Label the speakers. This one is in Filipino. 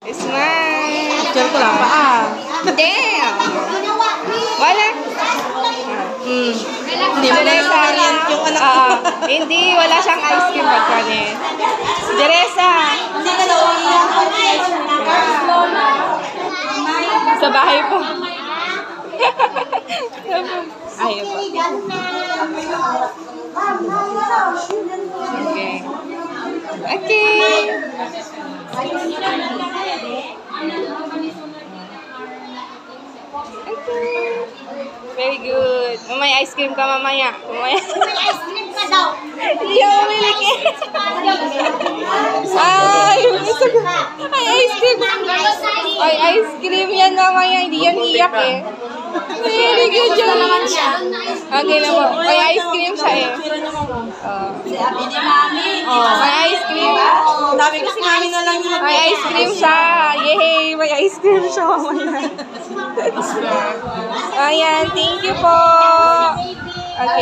Speaker 1: Smile.
Speaker 2: Picture ko lang pa
Speaker 1: Hindi. Wala.
Speaker 2: Hindi mo na yung anak ko.
Speaker 1: Hindi, wala siyang ice cream pagka niya. Jeresa.
Speaker 2: Hindi ka na umiyak.
Speaker 1: Sa bahay po. Ayaw po. Okay. Okay. Very good. May ice cream ka mamaya.
Speaker 3: May ice cream ka daw.
Speaker 1: Hindi ako umilik eh. Ay, ice cream. Ay, ice cream yan mamaya. Hindi yan iyak eh. Very good yun. Okay na po. May ice cream siya eh.
Speaker 2: Sabi ni Mami.
Speaker 1: May ice cream.
Speaker 2: Sabi ko si Mami na lang yung
Speaker 1: May ice cream siya. Yay! May ice cream siya mamaya. Ayan, thank you po.